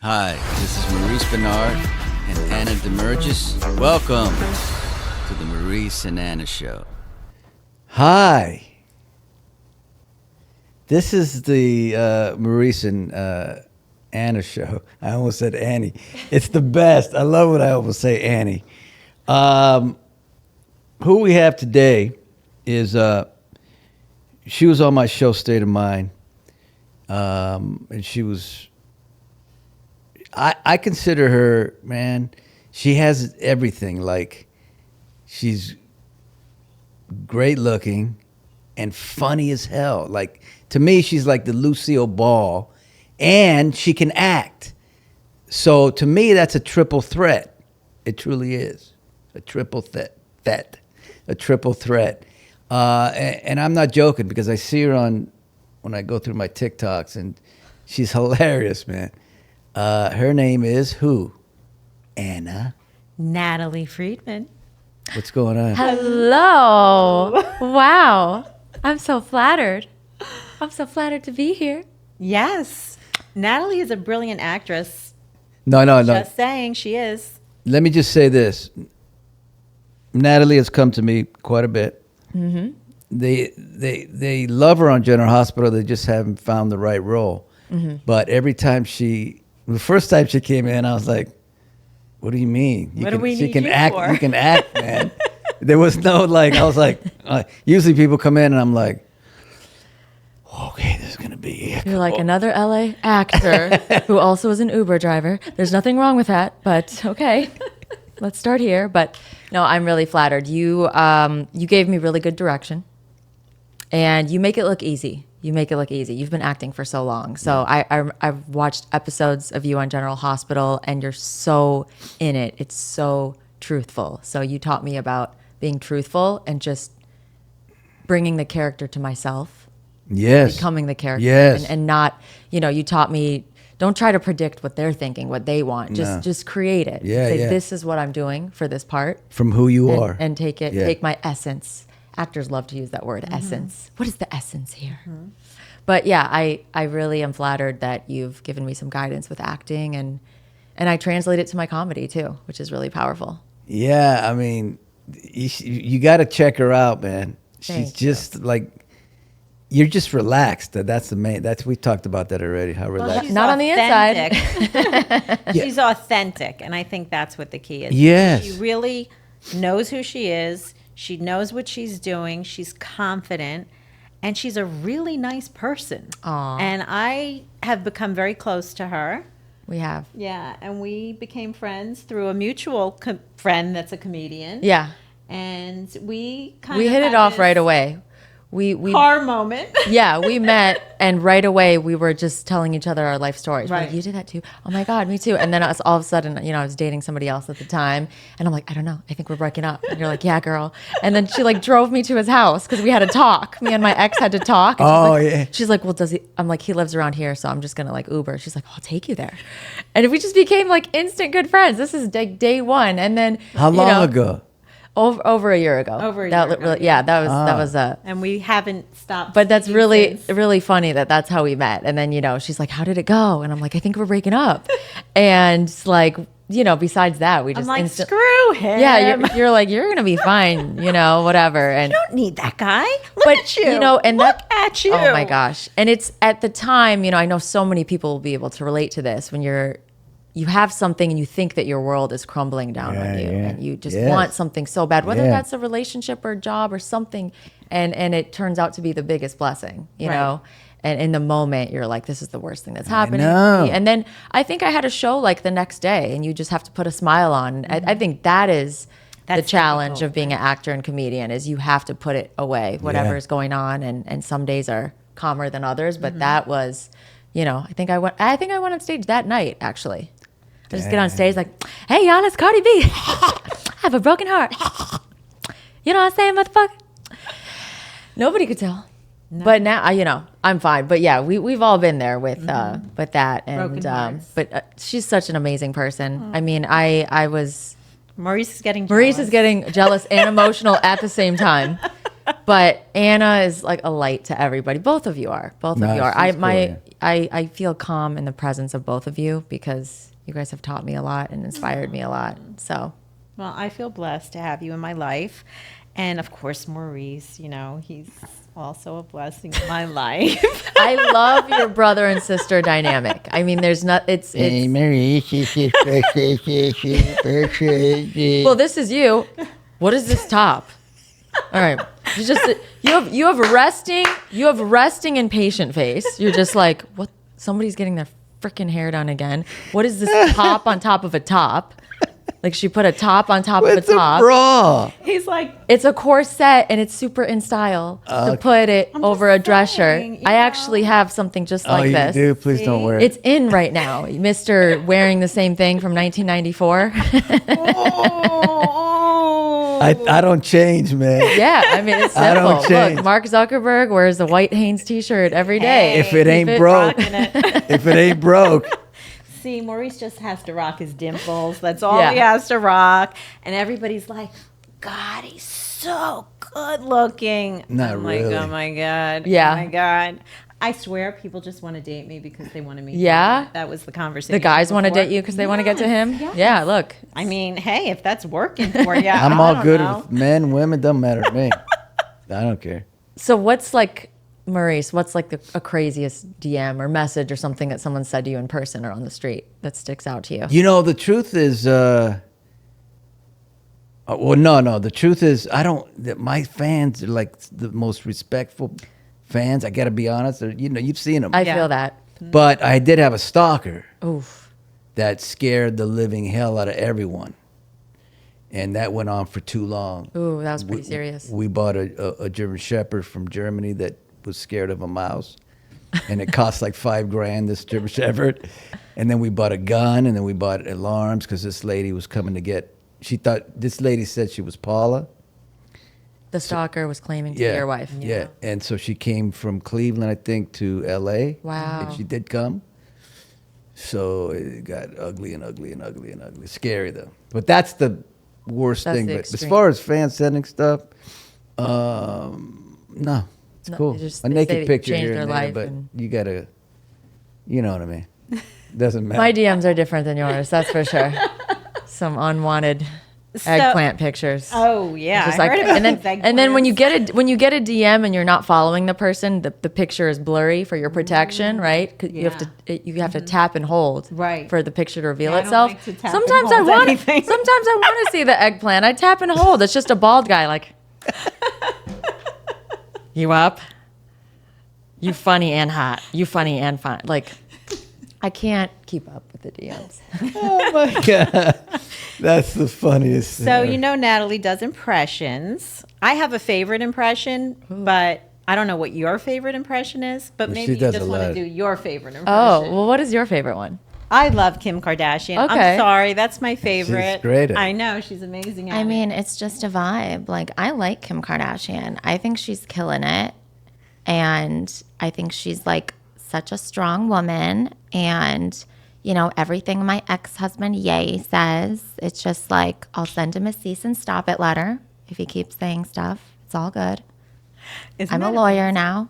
Hi, this is Maurice Benard and Anna Damergis. Welcome to the Maurice and Anna Show. Hi. This is the Maurice and Anna Show. I almost said Annie. It's the best. I love when I almost say Annie. Who we have today is, she was on my show, State of Mind. And she was, I consider her, man, she has everything. Like, she's great looking and funny as hell. Like, to me, she's like the Lucille Ball, and she can act. So to me, that's a triple threat. It truly is a triple threat. A triple threat. And I'm not joking, because I see her when I go through my TikToks, and she's hilarious, man. Her name is who? Anna? Natalie Friedman. What's going on? Hello. Wow. I'm so flattered. I'm so flattered to be here. Yes. Natalie is a brilliant actress. No. Just saying, she is. Let me just say this. Natalie has come to me quite a bit. Mm-hmm. They love her on General Hospital. They just haven't found the right role. Mm-hmm. But every time the first time she came in, I was like, what do you mean? What do we need can you act, for? You can act, man. There was no, like, I was like, usually people come in and I'm like, okay, this is going to be it. You're like another LA actor who also is an Uber driver. There's nothing wrong with that, but okay. Let's start here. But no, I'm really flattered. You gave me really good direction, and you make it look easy. You've been acting for so long. So I've watched episodes of you on General Hospital, and you're so in it. It's so truthful. So you taught me about being truthful and just bringing the character to myself. Yes. Becoming the character. Yes. And not, you taught me, don't try to predict what they're thinking, what they want. Just create it. Yeah, Say, yeah. this is what I'm doing for this part. From who you are. And take it, Yeah. take my essence. Actors love to use that word, essence. What is the essence here? But yeah, I really am flattered that you've given me some guidance with acting, and I translate it to my comedy too, which is really powerful. Yeah, I mean, you got to check her out, man. She's Thank just like, you're just relaxed. That's the main. We talked about that already. How relaxed. She's Not on the inside. authentic. She's authentic, and I think that's what the key is. Yes. She really knows who she is. She knows what she's doing. She's confident, and she's a really nice person. Aw. And I have become very close to her. We have. Yeah, and we became friends through a mutual friend that's a comedian. Yeah. And we We hit it off right away. We car moment. Yeah, we met, and right away we were just telling each other our life stories. We're like, Right. you did that too? Oh my God, me too. And then all of a sudden, I was dating somebody else at the time, and I'm like, I don't know, I think we're breaking up. And you're like, yeah, girl. And then she like drove me to his house because we had to talk. Me and my ex had to talk. And Oh, she's like, yeah. She's like, well, does he? I'm like, he lives around here, so I'm just gonna like Uber. She's like, I'll take you there. And we just became like instant good friends. This is like day one, and then How long ago? Over a year ago. Over a That year ago, really- yeah, that was a. And we haven't stopped. But that's speaking really, since. really funny that's how we met. And then, she's like, how did it go? And I'm like, I think we're breaking up. And like, besides that, we just I'm like, instant- screw him. Yeah, you're like, you're going to be fine, whatever. And You don't need that guy. Look but at you. and look that, at you. Oh my gosh. And it's at the time, I know so many people will be able to relate to this when you have something and you think that your world is crumbling down on you, and you just want something so bad, whether that's a relationship or a job or something, and it turns out to be the biggest blessing, you know. And in the moment, you're like, this is the worst thing that's happening to me. And then I think I had a show like the next day, and you just have to put a smile on. I think that's the challenge difficult, of being an actor and comedian, is you have to put it away, whatever is going on. And some days are calmer than others, but that was, I think I went on stage that night, actually. I just get on stage like, hey, y'all, it's Cardi B. I have a broken heart. You know what I'm saying, motherfucker? Nobody could tell. No. But now, I'm fine. But yeah, we've all been there with that. And Broken hearts. but she's such an amazing person. I mean, Maurice Maurice is getting is getting jealous and emotional at the same time. But Anna is like a light to everybody. Both of you are. Both of No, you are. she's cool, yeah. I feel calm in the presence of both of you because you guys have taught me a lot and inspired me a lot. So Well, I feel blessed to have you in my life. And of course, Maurice, he's also a blessing in my life. I love your brother and sister dynamic. I mean, there's not. It's well, this is you. What is this top? All right, you have resting impatient face. You're just like, what? Somebody's getting their freaking hair done again. What is this top on top of a top? Like she put a top on top of a It's a top. bra. He's like, It's a corset and it's super in style to put it over a dress saying, shirt. I actually have something just Oh, like you this. do? Please don't wear it. It's in right now. Mr. wearing the same thing from 1994. I don't change, man. Yeah, I mean, it's I don't simple. change. Look, Mark Zuckerberg wears a white Hanes t-shirt every day. If it ain't Keep broke, rocking it. if it ain't broke, See, Maurice just has to rock his dimples. That's all Yeah. he has to rock. And everybody's like, God, he's so good looking. Not I'm really. like, oh my God. Yeah. Oh my God. I swear people just want to date me because they want to meet Yeah? me. That was the conversation. The guys want to before. date you because they want to get to him? Yes. Yeah, look. I mean, hey, if that's working for you, I'm I all don't good know. with men, women, doesn't matter to me. I don't care. So what's like, Maurice, what's like a craziest DM or message or something that someone said to you in person or on the street that sticks out to you? You know, the truth is, the truth is, my fans are like the most respectful fans. I got to be honest. You've seen them. I Yeah. feel that. But I did have a stalker Oof. that scared the living hell out of everyone. And that went on for too long. Ooh, that was pretty serious. We bought a German Shepherd from Germany that was scared of a mouse. And it cost like $5,000, this German Shepherd. And then we bought a gun, and then we bought alarms because this lady was coming to get, this lady said she was Paula. The stalker was claiming to be your wife. Yeah. And so she came from Cleveland, I think, to L.A. Wow. And she did come. So it got ugly and ugly and ugly and ugly. Scary, though. But that's the worst That's thing. the But as extreme. far as fan sending stuff, no. It's No, cool. they just- A they say naked that picture changed here their and there, life but and- you got to, you know what I mean. Doesn't matter. My DMs are different than yours, that's for sure. Some unwanted eggplant pictures. Oh, yeah. Just I like, heard about and then these and then when you eggplants. get a DM and you're not following the person, the picture is blurry for your protection, right? 'Cause you have to tap and hold Right. for the picture to reveal Yeah, I don't itself. like to tap and Sometimes hold I want anything. sometimes I want to see the eggplant. I tap and hold. It's just a bald guy like you up? You funny and hot. You funny and fine. Like I can't keep up with the DMs. Oh, my God. That's the funniest thing. So, Natalie does impressions. I have a favorite impression, but I don't know what your favorite impression is. But Well, maybe she you does just a want to lot. do your favorite impression. Oh, well, what is your favorite one? I love Kim Kardashian. Okay. I'm sorry. That's my favorite. She's great at it. I know. She's amazing at I it. mean, it's just a vibe. Like, I like Kim Kardashian. I think she's killing it. And I think she's like such a strong woman. And, everything my ex-husband Ye says, it's just like, I'll send him a cease and stop it letter if he keeps saying stuff. It's all good. Isn't I'm a that lawyer now.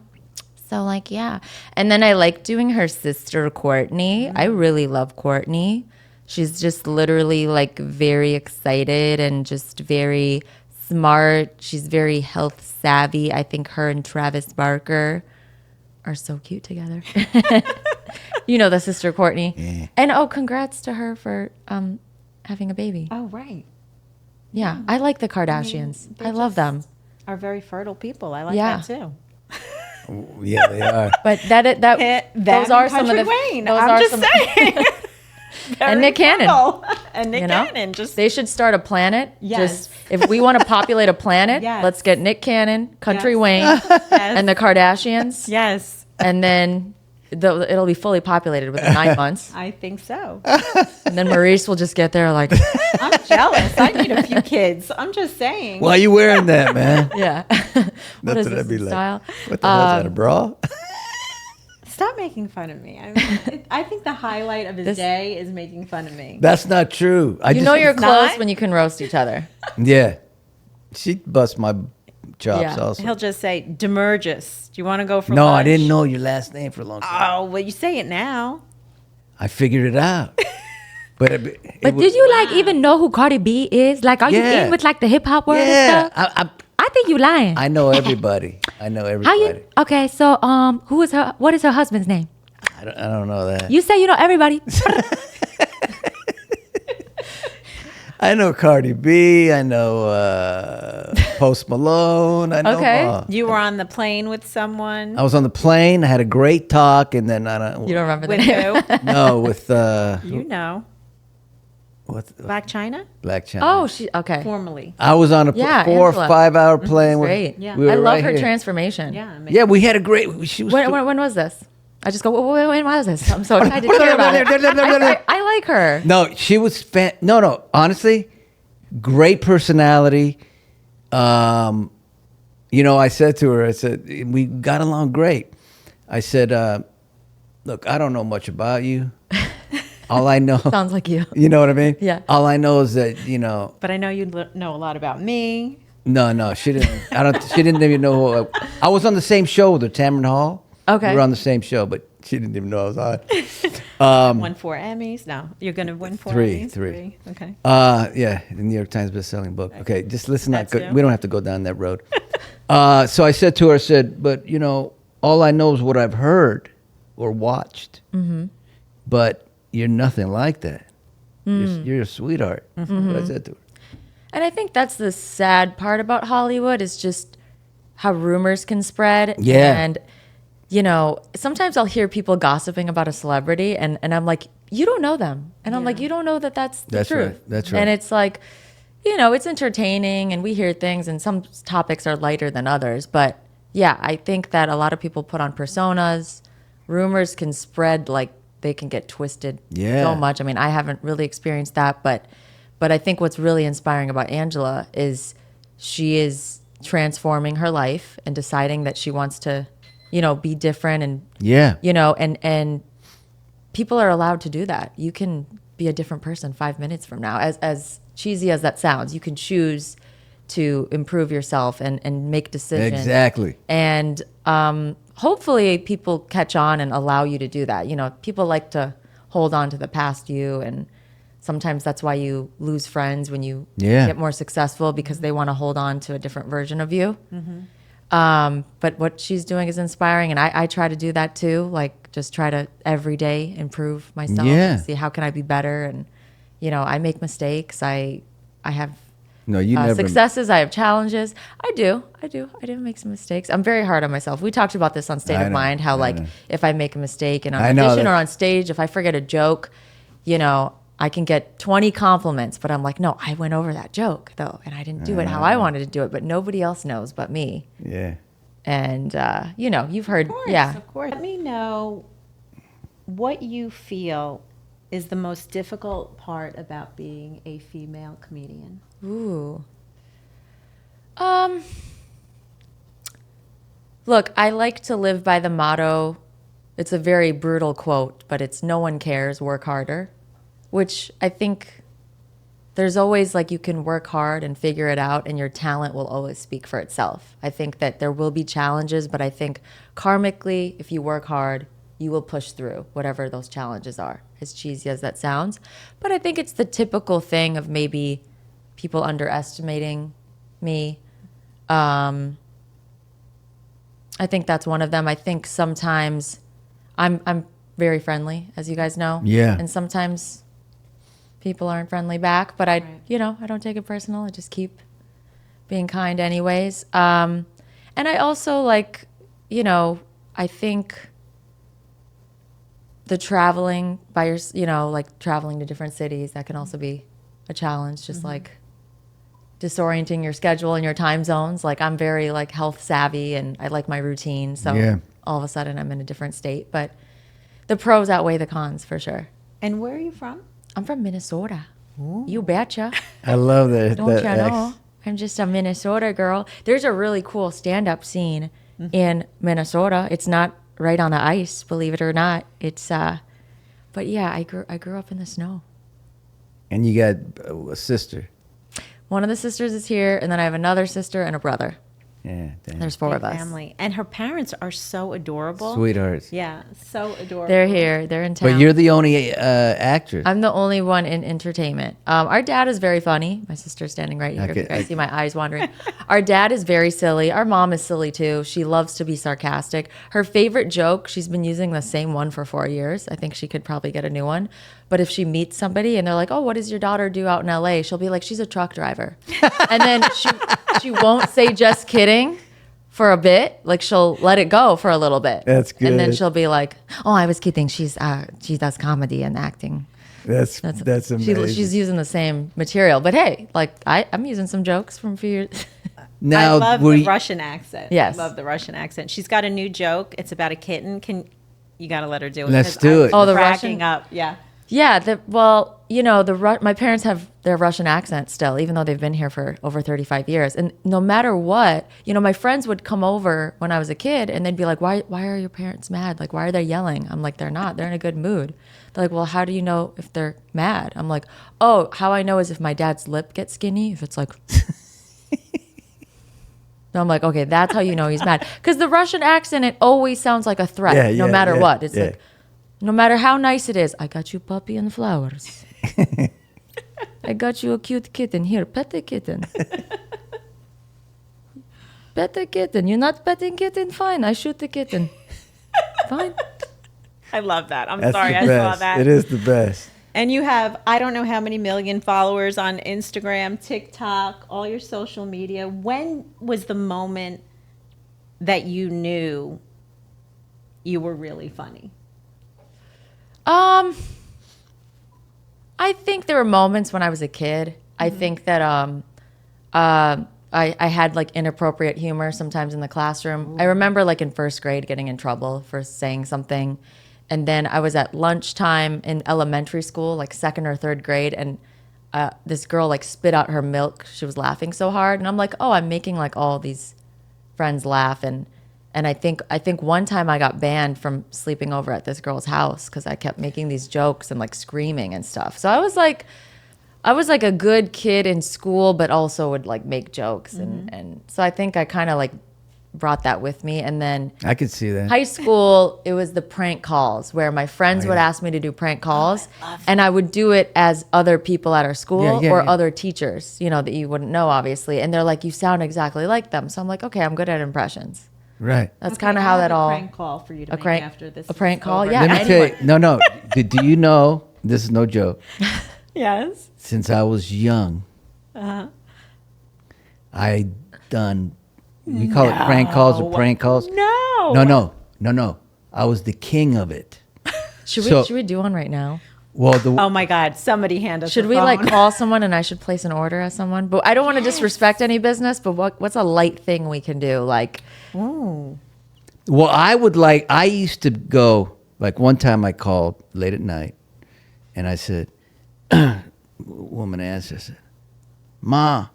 So, like, yeah. And then I like doing her sister, Courtney. I really love Courtney. She's just literally like very excited and just very smart. She's very health savvy. I think her and Travis Barker are so cute together. The sister Courtney. Yeah. And congrats to her for having a baby. Oh, right. Yeah, I like the Kardashians. I, they're love just- them. Are very fertile people. I like Yeah. that too. Yeah, they are. But that those are some of the Wayne. those I'm are just some saying. and Nick Cannon. Fertile. And Nick You know? Cannon. Just They should start a planet. Yes. Just if we want to populate a planet, Yes. let's get Nick Cannon, Country Yes. Wayne, yes. and the Kardashians, yes. and then it'll be fully populated within 9 months. I think so. And then Maurice will just get there like, I'm jealous. I need a few kids. I'm just saying. Why are you wearing that, man? yeah. What That's is what I'd this be in like. style? What the hell is that, a bra? Stop making fun of me. I mean, I think the highlight of his day is making fun of me. That's not true. You know you're It's close not? when you can roast each other. Yeah. She bust my chops Yeah. also. He'll just say, Damergis. Do you want to go for No, lunch? I didn't know your last name for a long time. Oh, well, you say it now. I figured it out. But But did you like even know who Cardi B is? Like, are you Yeah. in with like the hip hop world Yeah, and stuff? I think you lying. I know everybody. I know How everybody. you? Okay, so who is her? What is her husband's name? I don't know that. You say you know everybody. I know Cardi B. I know Post Malone. I know Okay. them all. You were on the plane with someone. I was on the plane. I had a great talk, and then I don't. You don't remember the With name? who? No, with You know. what? Black China? Black China. Oh, okay. Formerly. I was on a Yeah, 4 or Angela. 5 hour plane. with- Great. Yeah. we were I love right her here. transformation. Yeah. Yeah, we had a great. She was. When was this? I just go, when was this? I'm so excited to hear about it. I like her. No, she was no. Honestly, great personality. You know, I said to her, I said, we got along great. I said, look, I don't know much about you. All I know, Sounds like you. you know what I mean? Yeah. All I know is that, you know, But I know you know a lot about me. no, she didn't. She didn't even know. I was on the same show with her, Tamron Hall. Okay. We were on the same show, but she didn't even know I was on. Won 4 Emmys. No, you're going to win 4 Three. Emmys? Okay. Yeah, the New York Times best-selling book. Okay, just listen. That's it. We don't have to go down that road. So I said to her, I said, but you know, all I know is what I've heard or watched. Mm-hmm. But you're nothing like that. You're a sweetheart. That's what I said to her. And I think that's the sad part about Hollywood is just how rumors can spread. Yeah. And, you know, sometimes I'll hear people gossiping about a celebrity and I'm like, you don't know them. And I'm like, you don't know that that's the That's truth. right. That's right. And it's like, you know, it's entertaining and we hear things and some topics are lighter than others. But yeah, I think that a lot of people put on personas. Rumors can spread like they can get twisted Yeah. so much. I mean, I haven't really experienced that, but I think what's really inspiring about Angela is she is transforming her life and deciding that she wants to, you know, be different and Yeah. you know, and people are allowed to do that. You can be a different person 5 minutes from now. As cheesy as that sounds, you can choose to improve yourself and make decisions. Exactly. And hopefully people catch on and allow you to do that. You know, people like to hold on to the past you, and sometimes that's why you lose friends when you Yeah. get more successful because they want to hold on to a different version of you. But what she's doing is inspiring, and I try to do that too. Like, just try to every day improve myself. Yeah. And see how can I be better. And you know, I make mistakes. I have No, you never. successes. I have challenges. I do make some mistakes. I'm very hard on myself. We talked about this on State I of know, Mind. How I like know. if I make a mistake in an I know audition or that- on stage, if I forget a joke, you know, I can get 20 compliments, but I'm like, no, I went over that joke though, and I didn't do it how I wanted to do it. But nobody else knows but me. Yeah. And you know, you've heard, Of course, yeah. of course. Let me know what you feel is the most difficult part about being a female comedian. Ooh. Look, I like to live by the motto. It's a very brutal quote, but it's no one cares, work harder, which I think there's always like you can work hard and figure it out and your talent will always speak for itself. I think that there will be challenges, but I think karmically, if you work hard, you will push through whatever those challenges are, as cheesy as that sounds. But I think it's the typical thing of maybe people underestimating me. I think that's one of them. I think sometimes I'm very friendly, as you guys know. Yeah. And sometimes people aren't friendly back, but I don't take it personal. I just keep being kind anyways. And I also like, you know, I think the traveling by like traveling to different cities, that can also be a challenge, just like disorienting your schedule and your time zones. Like I'm very like health savvy and I like my routine. So Yeah. all of a sudden I'm in a different state, but the pros outweigh the cons for sure. And where are you from? I'm from Minnesota. You betcha. I love that. Don't you that know? I'm just a Minnesota girl. There's a really cool stand-up scene in Minnesota. It's not right on the ice, believe it or not. It's but yeah, I grew up in the snow. And you got a sister. One of the sisters is here, and then I have another sister and a brother. Yeah, damn. There's four Big of us. family. And her parents are so adorable. Sweethearts. Yeah, so adorable. They're here. They're in town. But you're the only actress. I'm the only one in entertainment. Our dad is very funny. My sister's standing right here. Okay, If you guys see my eyes wandering. Our dad is very silly. Our mom is silly too. She loves to be sarcastic. Her favorite joke, she's been using the same one for 4 years. I think she could probably get a new one. But if she meets somebody and they're like, "Oh, what does your daughter do out in LA?" She'll be like, "She's a truck driver." And then she won't say just kidding for a bit. Like she'll let it go for a little bit. That's And then good. she'll be like, "Oh, I was kidding. She does comedy and acting." That's amazing. She's using the same material. But hey, like I'm using some jokes from a few years. Now, I love were the you- Russian accent. Yes. I love the Russian accent. She's got a new joke. It's about a kitten. You got to let her do it. Let's 'cause do I it. was Oh, the cracking Russian? up. Yeah. Yeah, my parents have their Russian accent still, even though they've been here for over 35 years. And no matter what, my friends would come over when I was a kid and they'd be like, why are your parents mad? Like, why are they yelling? I'm like, they're not. They're in a good mood. They're like, well, how do you know if they're mad? I'm like, oh, how I know is if my dad's lip gets skinny, if it's like... So I'm like, okay, that's how you know he's mad. Because the Russian accent, it always sounds like a threat, no matter what. It's like, no matter how nice it is, I got you puppy and flowers. I got you a cute kitten. Here, pet the kitten. Pet the kitten. You're not petting kitten? Fine, I shoot the kitten. Fine. I love that. I'm That's sorry the I best. saw that. It is the best. And you have, I don't know how many million followers on Instagram, TikTok, all your social media. When was the moment that you knew you were really funny? I think there were moments when I was a kid. I think that I had like inappropriate humor sometimes in the classroom. I remember like in first grade getting in trouble for saying something. And then I was at lunchtime in elementary school, like second or third grade, and this girl like spit out her milk. She was laughing so hard, and I'm like, oh, I'm making like all these friends laugh, and I think one time I got banned from sleeping over at this girl's house because I kept making these jokes and like screaming and stuff. So I was like a good kid in school, but also would like make jokes, and so I think I kind of like brought that with me. And then I could see that. high school, it was the prank calls where my friends would ask me to do prank calls, and I would do it as other people at our school or other teachers, that you wouldn't know, obviously. And they're like, you sound exactly like them. So I'm like, okay, I'm good at impressions. Right. That's Okay, kind of I how have that a all. prank call for you to make after this. A prank is call? over. Yeah. Let me anyone. tell you. No. Do you know, this is no joke, Yes. since I was young, I done, we call it prank calls or prank calls. No. No. I was the king of it. Should So- we do one right now? Well, Oh my God! Somebody hand us. Should a we like phone. call someone and I should place an order as someone? But I don't want to disrespect any business. But what's a light thing we can do? Like, well, I used to go, like one time I called late at night and I said, woman answered, I said, Ma,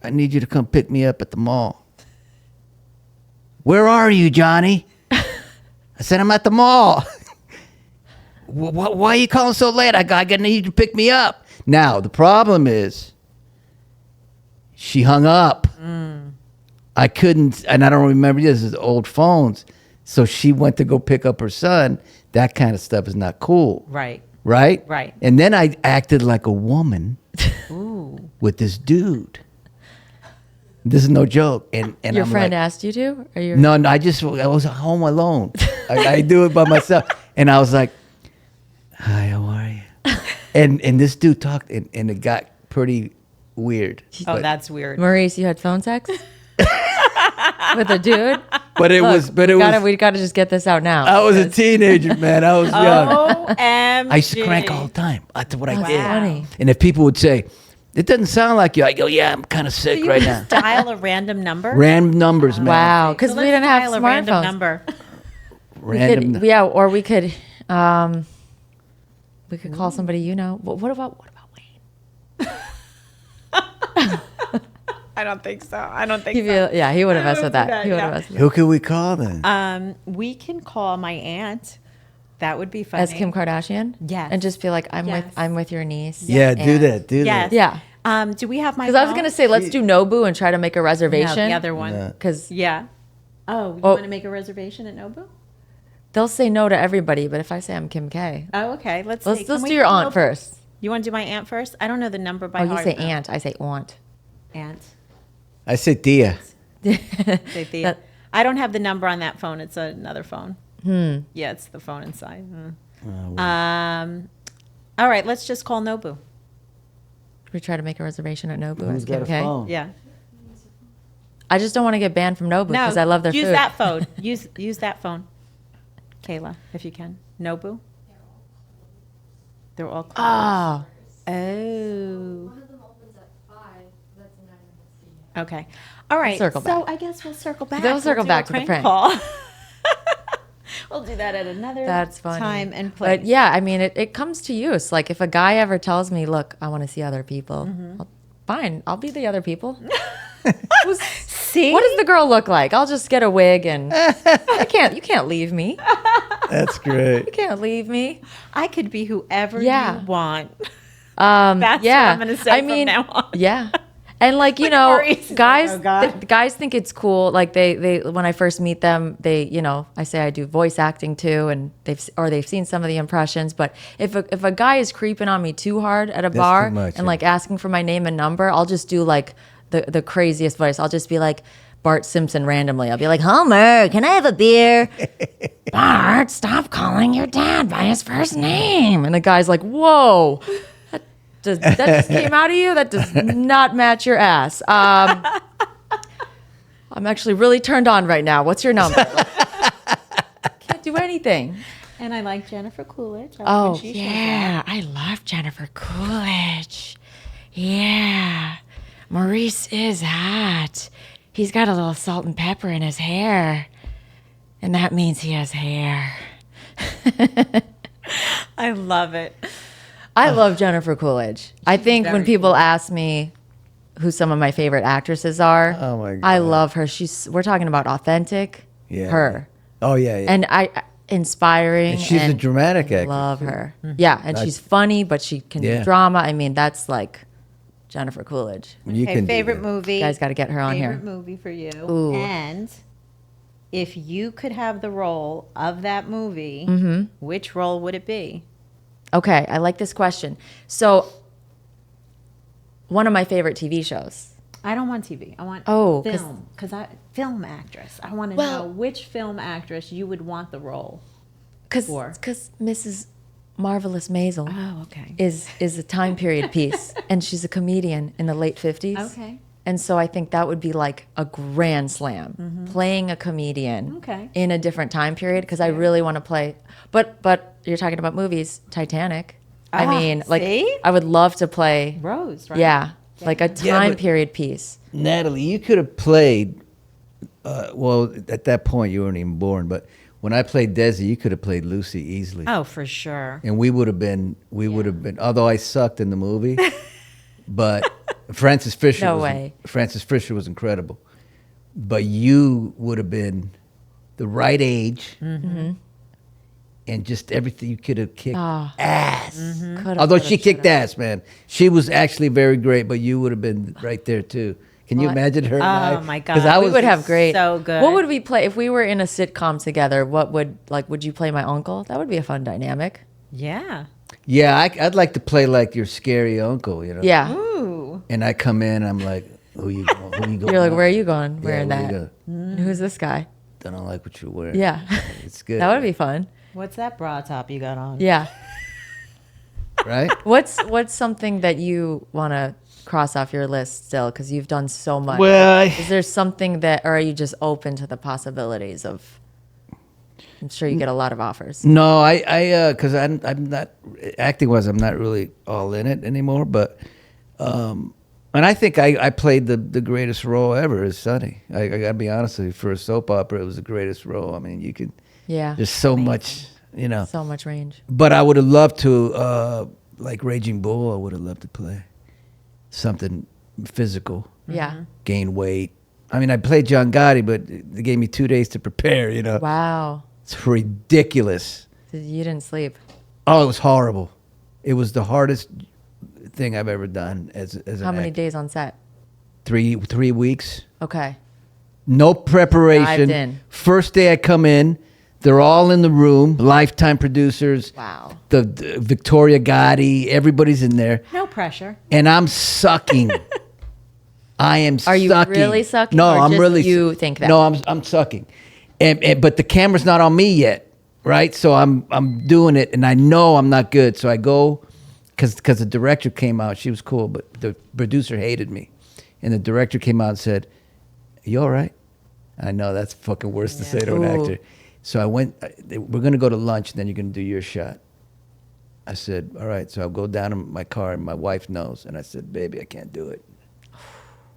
I need you to come pick me up at the mall. Where are you, Johnny? I said, I'm at the mall. Why are you calling so late? I need you to pick me up. Now, the problem is she hung up. I couldn't, and I don't remember, this is old phones. So she went to go pick up her son. That kind of stuff is not cool. Right. Right? Right. And then I acted like a woman with this dude. This is no joke. And your I'm friend like, asked you to? Or your no, I was home alone. I do it by myself. And I was like, hi, how are you? And this dude talked, and it got pretty weird. Oh, But- that's weird. Maurice, you had phone sex with a dude? But it was, We gotta just get this out now. I was a teenager, man. I was young. OMG. I used to crank all the time. That's what I That's did. funny. And if people would say, it doesn't sound like you, I go, yeah, I'm kind of sick You right would now. just dial a random number. Random numbers, man. Wow, because So we let's didn't have dial a random smartphones. number. Random. Or we could call somebody you know. What about Wayne? I don't think so. I don't think He would have messed with that. He would have yeah. messed with Who can we call then? We can call my aunt. That would be funny. as Kim Kardashian. Yes. And just feel like I'm Yes. with your niece. Yeah, do and- that. Do Yes. that. Yeah. Do we have my? Because I was phone? gonna say let's do Nobu and try to make a No, reservation. the other one. Yeah. Because Yeah. Oh, you Oh. want to make a reservation at Nobu? they'll say no to everybody, but if I say I'm Kim K, Oh, okay. Let's let's see. Can we do your do aunt Nobu? first. You want to do my aunt first? I don't know the number by Oh, you heart. say though. aunt. I say aunt. Aunt. I say Tia. Say Thea. That- I don't have the number on that phone. It's another phone. Yeah, it's the phone inside. All right, let's just call Nobu. We try to make a reservation at Nobu. Who's as got Kim a K. phone? Yeah. I just don't want to get banned from Nobu No, because I love their use food. that phone. Use that phone, Kayla, if you can. Nobu. They're all closed. Oh, Oh. Okay. All right. Circle so back. I guess we'll circle back. They'll circle do back a to the prank. call. We'll do that at another that's funny. time and place. But yeah, I mean, it comes to use. Like if a guy ever tells me, "Look, I want to see other people," fine, I'll be the other people. See? What does the girl look like? I'll just get a wig and you can't leave me. That's great. You can't leave me. I could be whoever Yeah. you want. That's what I'm gonna say from now on. Yeah. And like, you Like know, Maurice is guys, like, "Oh, God." guys think it's cool. Like they, when I first meet them, I say I do voice acting too, and they've seen some of the impressions. But if a guy is creeping on me too hard at a That's bar too much, and yeah. like asking for my name and number, I'll just do like the craziest voice. I'll just be like Bart Simpson randomly. I'll be like, Homer, can I have a beer? Bart, stop calling your dad by his first name. And the guy's like, whoa. That just came out of you? That does not match your ass. I'm actually really turned on right now. What's your number? Can't do anything. And I like Jennifer Coolidge. I like Oh, when she shows yeah. I love Jennifer Coolidge. Yeah. Maurice is hot. He's got a little salt and pepper in his hair. And that means he has hair. up. I love it. I love Jennifer Coolidge. I think when very people ask me who some of my favorite actresses are, Oh, my I God. love her. We're talking about authentic. Yeah. Her. Oh yeah, yeah. And inspiring. And she's a dramatic actress. Love her. Yeah, and she's funny, but she can Yeah. do drama. I mean, that's like Jennifer Coolidge. You Okay, can do favorite that. movie. You guys got to get her on favorite here. movie for you. Ooh. And if you could have the role of that movie, Mm-hmm. which role would it be? Okay, I like this question. So, one of my favorite TV shows. I don't want TV. I want Oh, 'cause- film. Film actress. I want to Well- know which film actress you would want the role. Because For? Mrs. Marvelous Maisel Oh, okay. is a time period piece, and she's a comedian in the late 50s. Okay. And so I think that would be like a grand slam, playing a comedian Okay. in a different time period, because I really want to play. But you're talking about movies, Titanic. I Ah, mean, like see? I would love to play. Rose, right? Yeah, like a Yeah, time but- period piece. Natalie, you could have played. Well, at that point you weren't even born, but when I played Desi, you could have played Lucy easily, Oh, for sure. and we would have been. Although I sucked in the movie, but Frances Fisher. No was, way. Frances Fisher was incredible, but you would have been the right age, and just everything. You could have kicked Ah. ass. Coulda, Although coulda, she kicked shoulda. ass, man. She was actually very great, but you would have been right there too. Can you Well, imagine her? and Oh, I? my 'Cause God. I We was would have great. so good. What would we play if we were in a sitcom together? What would you play my uncle? That would be a fun dynamic. Yeah. Yeah, I'd like to play like your scary uncle, you know. Yeah. Ooh. And I come in, I'm like, who you going? Who you going? You're like, now? where are you going? Yeah, Wearing where you that. going? And who's this guy? I don't like what you're wearing. Yeah. It's good. That would be fun. What's that bra top you got on? Yeah. right. What's something that you want to cross off your list still, because you've done so much? Well, Is there something that, or are you just open to the possibilities of? I'm sure you get a lot of offers. No, because I'm not acting wise. I'm not really all in it anymore. But, and I think I played the greatest role ever as Sonny. I gotta be honest with you. For a soap opera, it was the greatest role. I mean, you could. Yeah. There's so much, you know. So much range. But I would have loved to, like Raging Bull. I would have loved to play something physical. Yeah. Gain weight. I mean, I played John Gotti, but they gave me 2 days to prepare. You know, Wow. it's ridiculous. You didn't sleep. Oh, it was horrible. It was the hardest thing I've ever done as an How many actor. days on set? 3 weeks. Okay. No preparation. Dived in. First day I come in, they're all in the room. Lifetime producers. Wow. The Victoria Gotti. Everybody's in there, No pressure. and I'm sucking. I am. Are you sucking. really sucking, No, or I'm just really. you think that? No, I'm sucking, and but the camera's not on me yet, right? So I'm doing it, and I know I'm not good. So I go, because the director came out. She was cool, but the producer hated me, and the director came out and said, "You all right?" I know that's fucking worse to say to an Ooh. actor. So I went. We're gonna go to lunch, and then you're gonna do your shot. I said, "All right." So I'll go down in my car, and my wife knows, and I said, "Baby, I can't do it.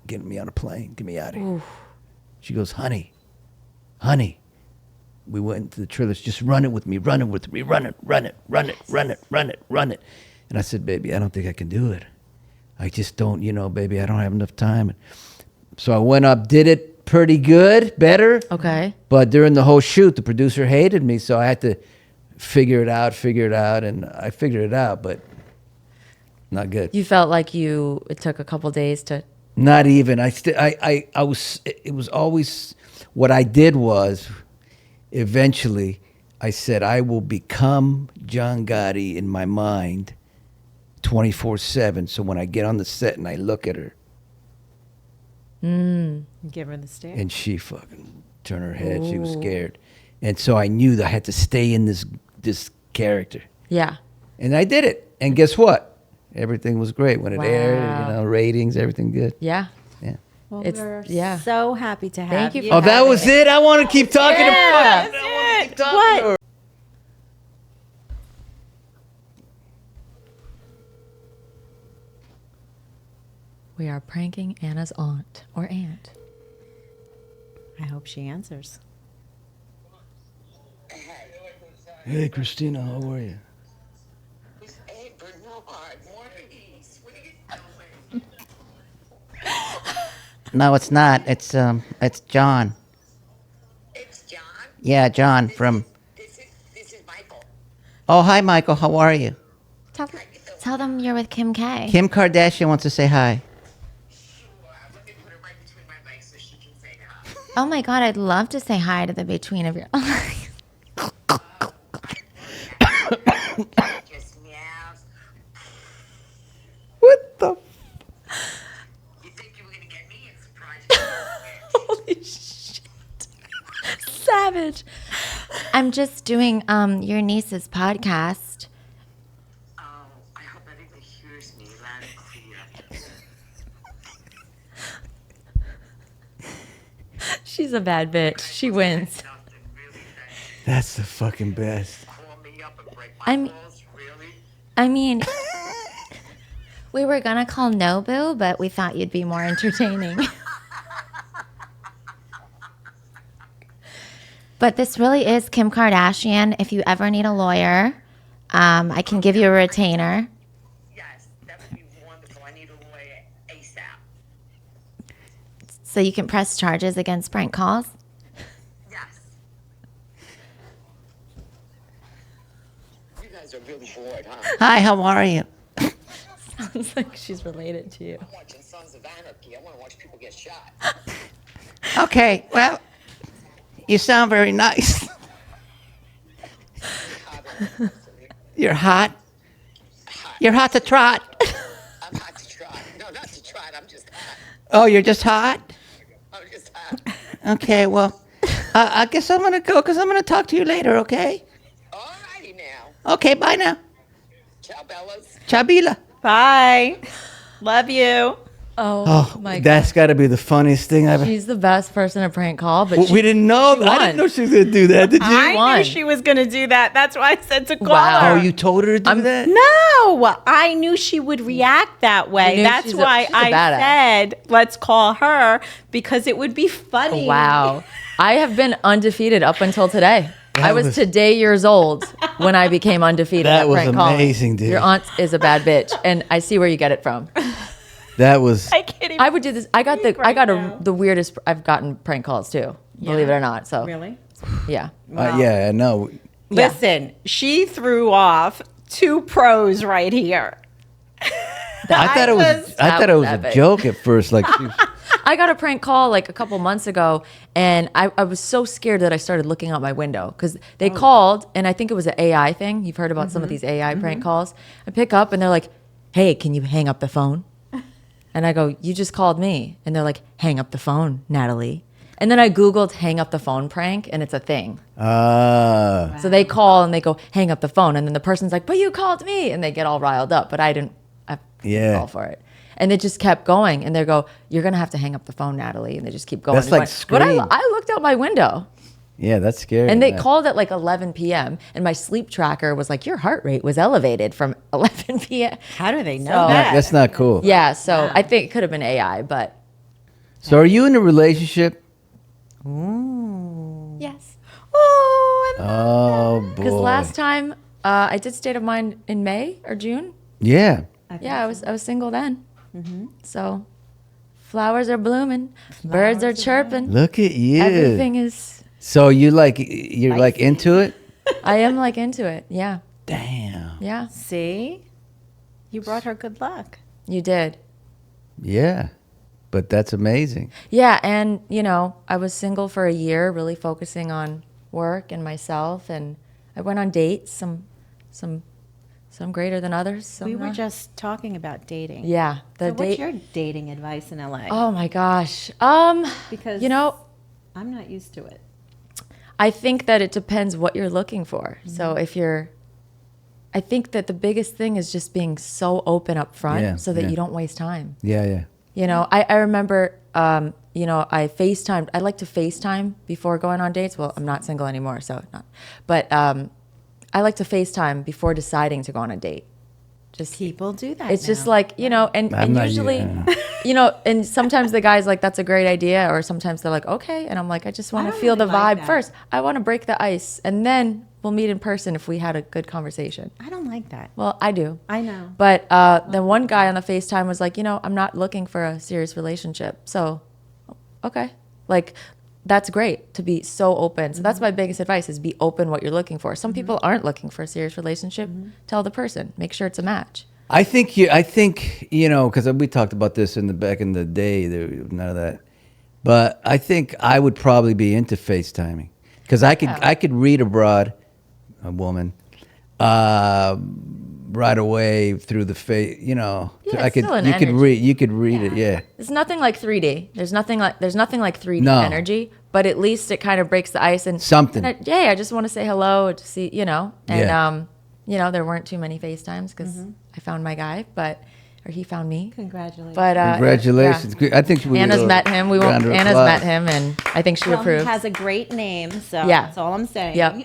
Get me on a plane. Get me out of here." She goes, honey. We went into the trailers. Just run it with me. Run it. And I said, baby, I don't think I can do it. I just don't, baby, I don't have enough time. So I went up, did it pretty good, better. Okay. But during the whole shoot, the producer hated me, so I had to figure it out, and I figured it out, but not good. You felt like it took a couple days to. Not even. I was. It was always. What I did was, eventually, I said I will become John Gotti in my mind, 24/7. So when I get on the set and I look at her, Give her the stare. and she fucking turned her head, she was scared, and so I knew that I had to stay in this character, Yeah. and I did it. And guess what? Everything was great when it aired. Wow. Ratings, everything good. Yeah. Yeah. Well, It's- we're yeah. so happy to have Thank you you. for Oh, that was it. I want to keep talking Yeah, about it. that's I want to keep it. talking What? to her. We are pranking Anna's aunt or aunt. I hope she answers. Hey, Christina, how are you? Hey, Bernard, Maurice, what are you doing? No, it's not. It's John. It's John. Yeah, John from. This is Michael. Oh, hi, Michael. How are you? Tell them you're with Kim K. Kim Kardashian wants to say hi. Sure, let me put her right between my legs so she can say hi. Oh my God, I'd love to say hi to the between of your. Just meows. What the? You think you were gonna get me and surprise you? Holy shit. Savage. I'm just doing your niece's podcast. Oh, I hope everybody hears me loud and clear. She's a bad bitch. She wins. Something really nice. That's the fucking best. Call me up and break my I'm- balls, really? I mean, we were gonna call Nobu, but we thought you'd be more entertaining. But this really is Kim Kardashian. If you ever need a lawyer, I can give you a retainer. Yes, that would be wonderful. I need a lawyer ASAP. So you can press charges against prank calls. Yes. You guys are really bored, huh? Hi, how are you? Sounds like she's related to you. I'm watching Sons of Anarchy. I want to watch people get shot. Okay, well, you sound very nice. You're hot. You're hot to trot. I'm hot to trot. No, not to trot. I'm just hot. Oh, you're just hot? I'm just hot. Okay, well, I guess I'm going to go because I'm going to talk to you later, okay? All righty now. Okay, bye now. Ciao, Bellas. Chabila. Bye. Love you. Oh, my God. That's got to be the funniest thing I've. She's the best person to prank call, but We didn't know. she I won. didn't know she was gonna do that. Did you? I won. knew she was going to do that. That's why I said to call Wow. her. Oh, you told her to do that? No, I knew she would react that way. knew That's she's a- why she's a I badass. said, let's call her because it would be funny. Wow. I have been undefeated up until today. I was today years old when I became undefeated. That at was prank calling. amazing, dude. Your aunt is a bad bitch, and I see where you get it from. That was. I can't even. I would do this. I got speak right now. the weirdest. I've gotten prank calls too. Believe it or not. So Really? yeah. Yeah, I know. Yeah. Listen, she threw off two pros right here. I thought it was That a big. joke at first. Like, I got a prank call like a couple months ago, and I was so scared that I started looking out my window because they called, and I think it was an AI thing. You've heard about some of these AI prank calls. I pick up, and they're like, "Hey, can you hang up the phone?" And I go, "You just called me," and they're like, "Hang up the phone, Natalie." And then I Googled "hang up the phone" prank, and it's a thing. So they call and they go, "Hang up the phone," and then the person's like, "But you called me," and they get all riled up. But I didn't fall for it. And it just kept going. And they go, "You're going to have to hang up the phone, Natalie." And they just keep going. That's and like going. But Scream. I looked out my window. yeah, that's scary. And they man. called at like 11 p.m. And my sleep tracker was like, "Your heart rate was elevated from 11 p.m." How do they know So- that? That's not cool. Yeah. So I think it could have been AI, but So are you in a relationship? yes. Oh boy. Because last time I did State of Mind in May or June. Yeah. Yeah, I was single then. So flowers are blooming, birds are chirping. Look at you. Everything is. So you're like into it? I am like into it. Yeah. Damn. Yeah. See? You brought her good luck. You did. Yeah. But that's amazing. Yeah, and I was single for a year, really focusing on work and myself, and I went on dates, some greater than others. Some We were not. just talking about dating. Yeah, the So what's date. your dating advice in LA? Oh my gosh. Because I'm not used to it. I think that it depends what you're looking for. So I think that the biggest thing is just being so open up front Yeah, so that yeah. you don't waste time. Yeah. I remember, I FaceTimed. I like to FaceTime before going on dates. Well, I'm not single anymore, so not. But I like to FaceTime before deciding to go on a date. Just People do that. it's just now. like, and I'm not usually, you. and sometimes the guy's like, "That's a great idea," or sometimes they're like, "Okay," and I'm like, "I just want to don't feel the really like vibe that. first. I want to break the ice, and then we'll meet in person if we had a good conversation." I don't like that. Well, I do. I know. But then one guy on the FaceTime was like, "I'm not looking for a serious relationship." So, okay. Like, that's great to be so open. So that's my biggest advice is be open what you're looking for. Some people aren't looking for a serious relationship. Tell the person. Make sure it's a match. I think because we talked about this back in the day. There was none of that, but I think I would probably be into FaceTiming because I could read a woman, right away through the face. Yeah, I could it's still an you could energy. read you could read it. Yeah, It's nothing like 3D. There's nothing like 3D No. energy, but at least it kind of breaks the ice and Something. I just want to say hello to see, and Yeah. there weren't too many FaceTimes because I found my guy, or he found me. Congratulations. But congratulations. yeah. I think we Anna's will- met him. round of Anna's applause. met him, and I think she Well, he approved. has a great name, so Yeah. that's all I'm saying. Yep.